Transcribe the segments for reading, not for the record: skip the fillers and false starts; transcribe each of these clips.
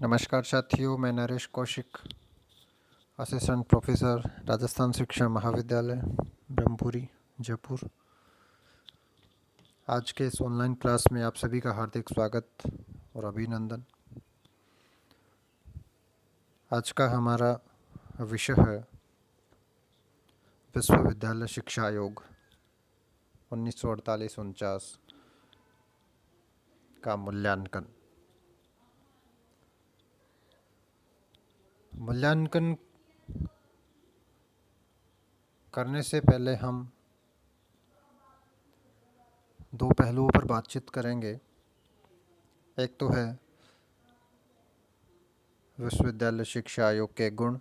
नमस्कार साथियों, मैं नरेश कौशिक, असिस्टेंट प्रोफेसर, राजस्थान शिक्षा महाविद्यालय, ब्रह्मपुरी, जयपुर। आज के इस ऑनलाइन क्लास में आप सभी का हार्दिक स्वागत और अभिनंदन। आज का हमारा विषय है विश्वविद्यालय शिक्षा आयोग 1948-49 का मूल्यांकन। मूल्यांकन करने से पहले हम दो पहलुओं पर बातचीत करेंगे। एक तो है विश्वविद्यालय शिक्षा आयोग के गुण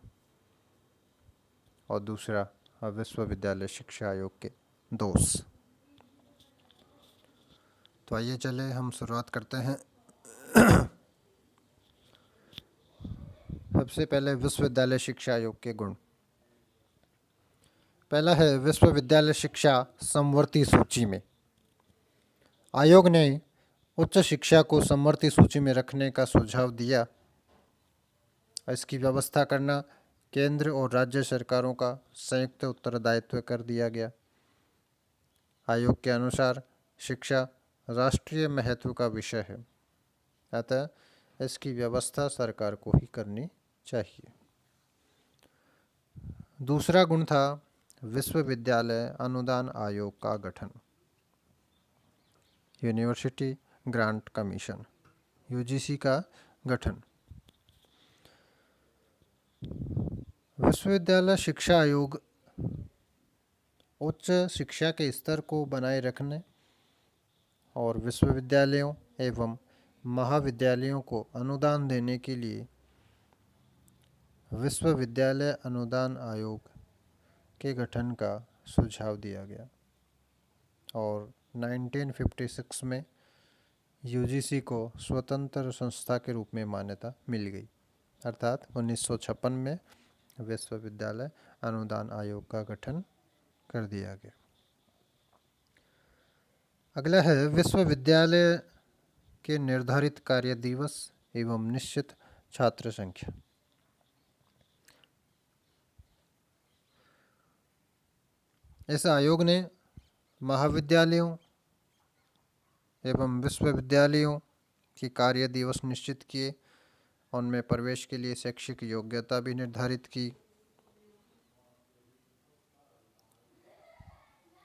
और दूसरा विश्वविद्यालय शिक्षा आयोग के दोष। तो आइए चले हम शुरुआत करते हैं। सबसे पहले विश्वविद्यालय शिक्षा आयोग के गुण। पहला है विश्वविद्यालय शिक्षा समवर्ती सूची में। आयोग ने उच्च शिक्षा को समवर्ती सूची में रखने का सुझाव दिया। इसकी व्यवस्था करना केंद्र और राज्य सरकारों का संयुक्त उत्तरदायित्व कर दिया गया। आयोग के अनुसार शिक्षा राष्ट्रीय महत्व का विषय है, अतः इसकी व्यवस्था सरकार को ही करनी चाहिए। दूसरा गुण था विश्वविद्यालय अनुदान आयोग का गठन। यूनिवर्सिटी ग्रांट कमीशन, यूजीसी का गठन। विश्वविद्यालय शिक्षा आयोग उच्च शिक्षा के स्तर को बनाए रखने और विश्वविद्यालयों एवं महाविद्यालयों को अनुदान देने के लिए विश्वविद्यालय अनुदान आयोग के गठन का सुझाव दिया गया और 1956 में यूजीसी को स्वतंत्र संस्था के रूप में मान्यता मिल गई, अर्थात 1956 में विश्वविद्यालय अनुदान आयोग का गठन कर दिया गया। अगला है विश्वविद्यालय के निर्धारित कार्य दिवस एवं निश्चित छात्र संख्या। इस आयोग ने महाविद्यालयों एवं विश्वविद्यालयों की कार्य दिवस निश्चित किए, उनमें प्रवेश के लिए शैक्षिक योग्यता भी निर्धारित की।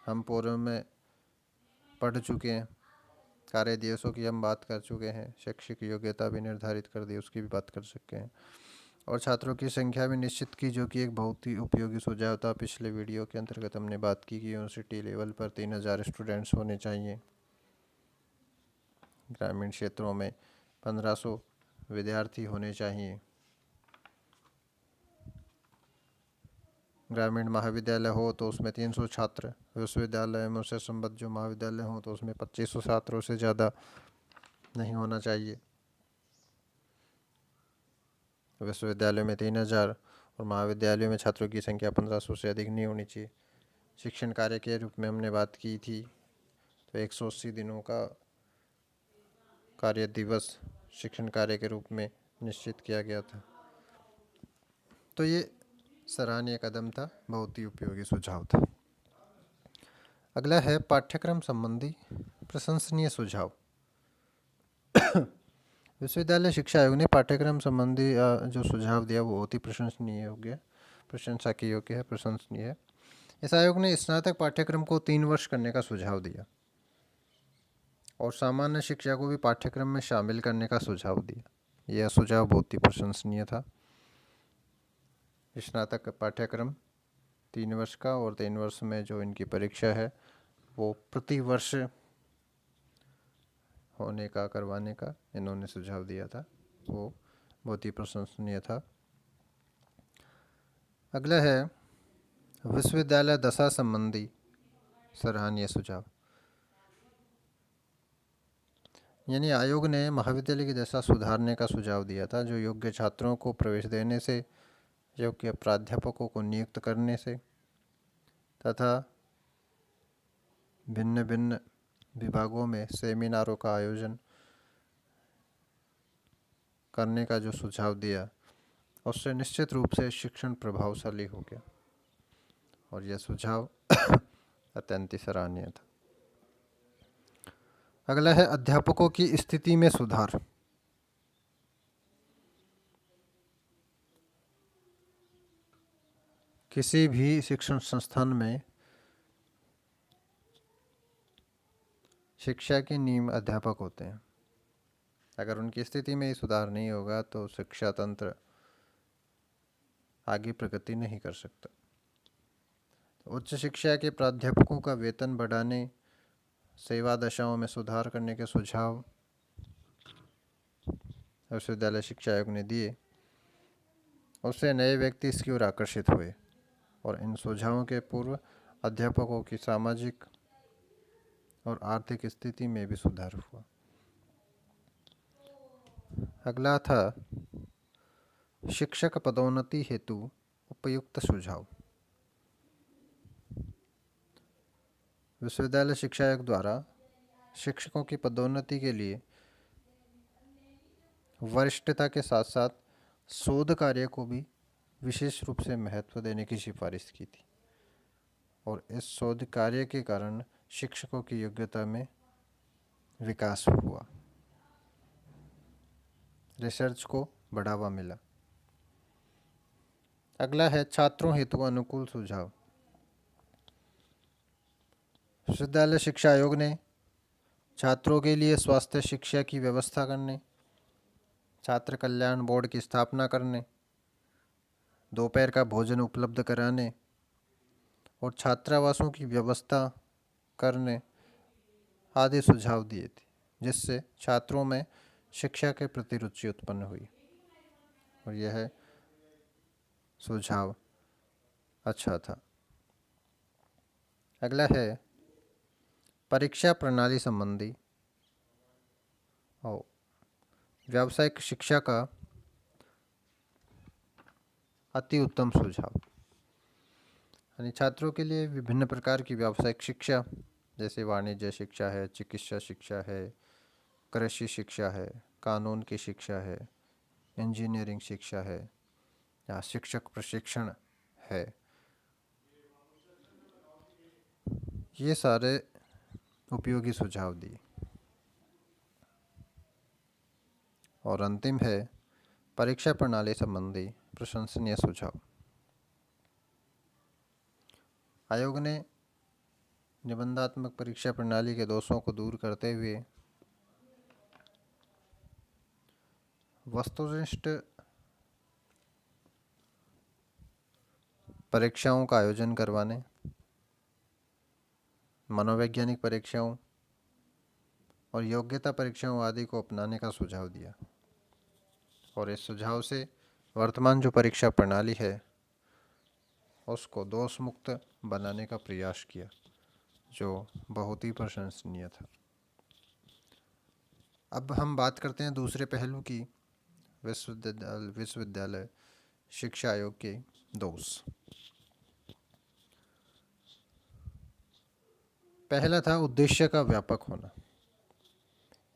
हम पूर्व में पढ़ चुके हैं, कार्य दिवसों की हम बात कर चुके हैं, शैक्षिक योग्यता भी निर्धारित कर दी, उसकी भी बात कर सकते हैं। और छात्रों की संख्या भी निश्चित की, जो कि एक बहुत ही उपयोगी सुझाव था। पिछले वीडियो के अंतर्गत हमने बात की कि यूनिवर्सिटी लेवल पर 3000 स्टूडेंट्स होने चाहिए, ग्रामीण क्षेत्रों में 1500 विद्यार्थी होने चाहिए, ग्रामीण महाविद्यालय हो तो उसमें 300 छात्र, विश्वविद्यालय में उससे संबद्ध जो महाविद्यालय हो तो उसमें 2500 छात्रों से ज़्यादा नहीं होना चाहिए। विश्वविद्यालय में 3000 और महाविद्यालयों में छात्रों की संख्या 1500 से अधिक नहीं होनी चाहिए। शिक्षण कार्य के रूप में हमने बात की थी, तो 180 दिनों का कार्य दिवस शिक्षण कार्य के रूप में निश्चित किया गया था। तो ये सराहनीय कदम था, बहुत ही उपयोगी सुझाव था। अगला है पाठ्यक्रम संबंधी प्रशंसनीय सुझाव। विश्वविद्यालय शिक्षा आयोग ने पाठ्यक्रम संबंधी जो सुझाव दिया वो बहुत ही प्रशंसनीय हो गया, प्रशंसा की योग्य है, प्रशंसनीय है। इस आयोग ने स्नातक पाठ्यक्रम को 3 वर्ष करने का सुझाव दिया और सामान्य शिक्षा को भी पाठ्यक्रम में शामिल करने का सुझाव दिया। यह सुझाव बहुत ही प्रशंसनीय था। स्नातक पाठ्यक्रम 3 वर्ष का और 3 वर्ष में जो इनकी परीक्षा है वो प्रति वर्ष होने का, करवाने का इन्होंने सुझाव दिया था, वो बहुत ही प्रशंसनीय था। अगला है विश्वविद्यालय दशा संबंधी सराहनीय सुझाव। यानी आयोग ने महाविद्यालय की दशा सुधारने का सुझाव दिया था, जो योग्य छात्रों को प्रवेश देने से, योग्य प्राध्यापकों को नियुक्त करने से तथा भिन्न भिन्न विभागों में सेमिनारों का आयोजन करने का जो सुझाव दिया उससे निश्चित रूप से शिक्षण प्रभावशाली हो गया और यह सुझाव अत्यंत ही सराहनीय था। अगला है अध्यापकों की स्थिति में सुधार। किसी भी शिक्षण संस्थान में शिक्षा के नींव अध्यापक होते हैं। अगर उनकी स्थिति में ही सुधार नहीं होगा तो शिक्षा तंत्र आगे प्रगति नहीं कर सकता। उच्च शिक्षा के प्राध्यापकों का वेतन बढ़ाने, सेवा दशाओं में सुधार करने के सुझाव विश्वविद्यालय शिक्षा आयोग ने दिए। उससे नए व्यक्ति इसकी ओर आकर्षित हुए और इन सुझावों के पूर्व अध्यापकों की सामाजिक और आर्थिक स्थिति में भी सुधार हुआ। अगला था शिक्षक पदोन्नति हेतु उपयुक्त सुझाव। विश्वविद्यालय शिक्षा आयोग द्वारा शिक्षकों की पदोन्नति के लिए वरिष्ठता के साथ साथ शोध कार्य को भी विशेष रूप से महत्व देने की सिफारिश की थी और इस शोध कार्य के कारण शिक्षकों की योग्यता में विकास हुआ, रिसर्च को बढ़ावा मिला। अगला है छात्रों हेतु अनुकूल सुझाव। विश्वविद्यालय शिक्षा आयोग ने छात्रों के लिए स्वास्थ्य शिक्षा की व्यवस्था करने, छात्र कल्याण बोर्ड की स्थापना करने, दोपहर का भोजन उपलब्ध कराने और छात्रावासों की व्यवस्था करने आदि सुझाव दिए थे, जिससे छात्रों में शिक्षा के प्रति रुचि उत्पन्न हुई और यह सुझाव अच्छा था। अगला है परीक्षा प्रणाली संबंधी और व्यावसायिक शिक्षा का अति उत्तम सुझाव। यानी छात्रों के लिए विभिन्न प्रकार की व्यावसायिक शिक्षा जैसे वाणिज्य शिक्षा है, चिकित्सा शिक्षा है, कृषि शिक्षा है, कानून की शिक्षा है, इंजीनियरिंग शिक्षा है या शिक्षक प्रशिक्षण है, ये सारे उपयोगी सुझाव दिए। और अंतिम है परीक्षा प्रणाली संबंधी प्रशंसनीय सुझाव। आयोग ने निबंधात्मक परीक्षा प्रणाली के दोषों को दूर करते हुए वस्तुनिष्ठ परीक्षाओं का आयोजन करवाने, मनोवैज्ञानिक परीक्षाओं और योग्यता परीक्षाओं आदि को अपनाने का सुझाव दिया और इस सुझाव से वर्तमान जो परीक्षा प्रणाली है उसको दोष मुक्त बनाने का प्रयास किया, जो बहुत ही प्रशंसनीय था। अब हम बात करते हैं दूसरे पहलू की, विश्वविद्यालय शिक्षा आयोग के दोष। पहला था उद्देश्य का व्यापक होना।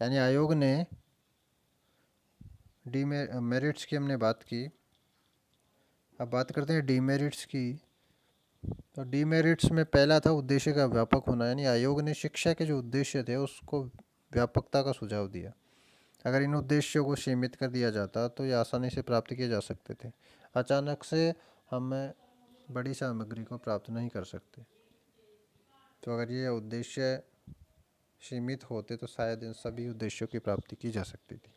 यानी आयोग ने मेरिट्स की हमने बात की, अब बात करते हैं डीमेरिट्स की। तो डीमेरिट्स में पहला था उद्देश्य का व्यापक होना। यानी आयोग ने शिक्षा के जो उद्देश्य थे उसको व्यापकता का सुझाव दिया। अगर इन उद्देश्यों को सीमित कर दिया जाता तो ये आसानी से प्राप्त किए जा सकते थे। अचानक से हम बड़ी सामग्री को प्राप्त नहीं कर सकते, तो अगर ये उद्देश्य सीमित होते तो शायद इन सभी उद्देश्यों की प्राप्ति की जा सकती थी।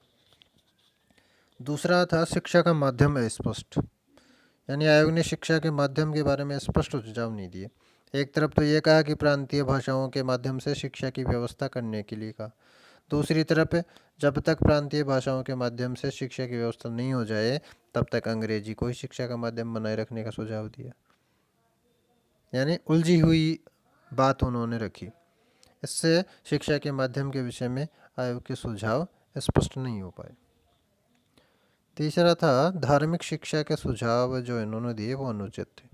दूसरा था शिक्षा का माध्यम अस्पष्ट। यानी आयोग ने शिक्षा के माध्यम के बारे में स्पष्ट सुझाव नहीं दिए। एक तरफ तो ये कहा कि प्रांतीय भाषाओं के माध्यम से शिक्षा की व्यवस्था करने के लिए कहा, दूसरी तरफ जब तक प्रांतीय भाषाओं के माध्यम से शिक्षा की व्यवस्था नहीं हो जाए तब तक अंग्रेजी को ही शिक्षा का माध्यम बनाए रखने का सुझाव दिया। यानी उलझी हुई बात उन्होंने रखी। इससे शिक्षा के माध्यम के विषय में आयोग के सुझाव स्पष्ट नहीं हो पाए। तीसरा था धार्मिक शिक्षा के सुझाव जो इन्होंने दिए वो अनुचित थे।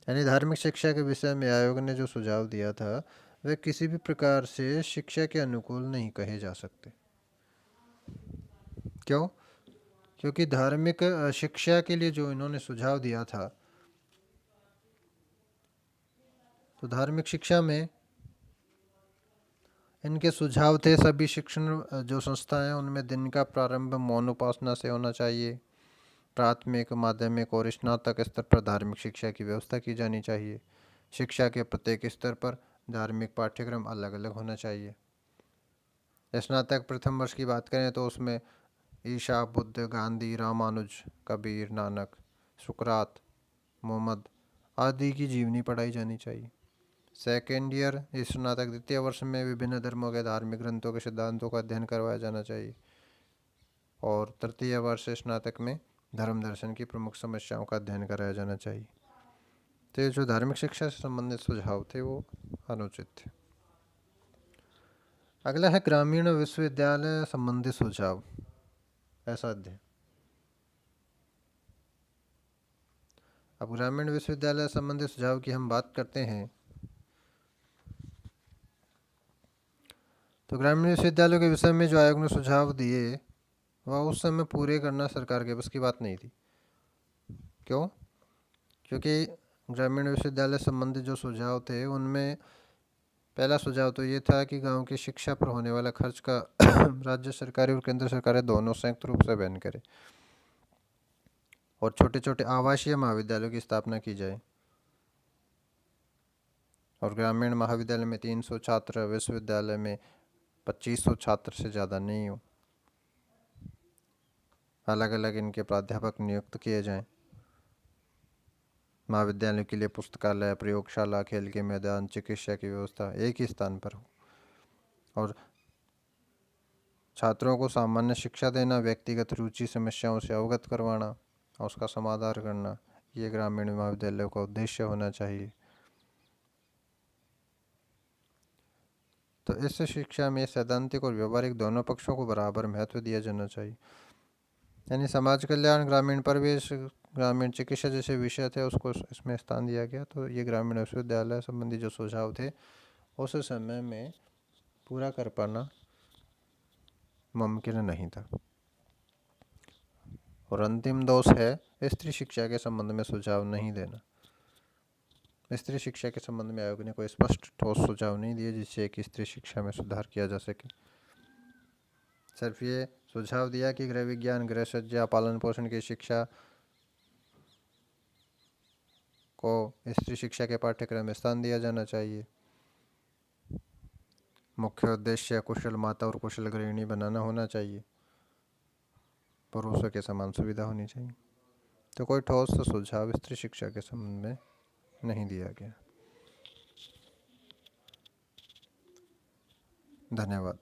यानी धार्मिक शिक्षा के विषय में आयोग ने जो सुझाव दिया था वे किसी भी प्रकार से शिक्षा के अनुकूल नहीं कहे जा सकते। क्यों? क्योंकि धार्मिक शिक्षा के लिए जो इन्होंने सुझाव दिया था, तो धार्मिक शिक्षा में इनके सुझाव थे सभी शिक्षण जो संस्थाएं हैं उनमें दिन का प्रारंभ मौन उपासना से होना चाहिए। प्राथमिक, माध्यमिक और स्नातक स्तर पर धार्मिक शिक्षा की व्यवस्था की जानी चाहिए। शिक्षा के प्रत्येक स्तर पर धार्मिक पाठ्यक्रम अलग अलग होना चाहिए। स्नातक प्रथम वर्ष की बात करें तो उसमें ईशा, बुद्ध, गांधी, रामानुज, कबीर, नानक, सुकरात, मोहम्मद आदि की जीवनी पढ़ाई जानी चाहिए। सेकेंड ईयर स्नातक द्वितीय वर्ष में विभिन्न धर्मों के धार्मिक ग्रंथों के सिद्धांतों का अध्ययन करवाया जाना चाहिए। और तृतीय वर्ष स्नातक में धर्म दर्शन की प्रमुख समस्याओं का अध्ययन कराया जाना चाहिए। तो ये जो धार्मिक शिक्षा से संबंधित सुझाव थे वो अनुचित थे। अगला है ग्रामीण विश्वविद्यालय संबंधी सुझाव, ऐसा अध्ययन। अब ग्रामीण विश्वविद्यालय संबंधी सुझाव की हम बात करते हैं तो ग्रामीण विश्वविद्यालयों के विषय में जो आयोग ने सुझाव दिए वह उस समय पूरे करना सरकार के बस की बात नहीं थी। क्यों? क्योंकि ग्रामीण विश्वविद्यालय संबंधी जो सुझाव थे उनमें पहला सुझाव तो ये था कि गांव की शिक्षा पर होने वाला खर्च का राज्य सरकारें और केंद्र सरकारें दोनों संयुक्त रूप से वहन करें और छोटे छोटे आवासीय महाविद्यालयों की स्थापना की जाए। और ग्रामीण महाविद्यालय में 300 छात्र, विश्वविद्यालय में 2500 छात्र से ज़्यादा नहीं हो। अलग अलग इनके प्राध्यापक नियुक्त किए जाएं। महाविद्यालय के लिए पुस्तकालय, प्रयोगशाला, खेल के मैदान, चिकित्सा की व्यवस्था एक ही स्थान पर हो। और छात्रों को सामान्य शिक्षा देना, व्यक्तिगत रुचि समस्याओं से अवगत करवाना और उसका समाधान करना, ये ग्रामीण महाविद्यालयों का उद्देश्य होना चाहिए। तो इस शिक्षा में सैद्धांतिक और व्यवहारिक दोनों पक्षों को बराबर महत्व दिया जाना चाहिए। यानी समाज कल्याण, ग्रामीण परिवेश, ग्रामीण चिकित्सा जैसे विषय थे उसको इसमें स्थान दिया गया। तो ये ग्रामीण विश्वविद्यालय संबंधी जो सुझाव थे उस समय में पूरा कर पाना मुमकिन नहीं था। और अंतिम दोष है स्त्री शिक्षा के संबंध में सुझाव नहीं देना। स्त्री शिक्षा के संबंध में आयोग ने कोई स्पष्ट ठोस सुझाव नहीं दिए जिससे कि स्त्री शिक्षा में सुधार किया जा सके। सिर्फ ये सुझाव दिया कि गृह विज्ञान, गृह सज्जा, पालन पोषण की शिक्षा को स्त्री शिक्षा के पाठ्यक्रम में स्थान दिया जाना चाहिए। मुख्य उद्देश्य कुशल माता और कुशल गृहिणी बनाना होना चाहिए। पुरुषों के समान सुविधा होनी चाहिए। तो कोई ठोस सुझाव स्त्री शिक्षा के संबंध में नहीं दिया गया। धन्यवाद।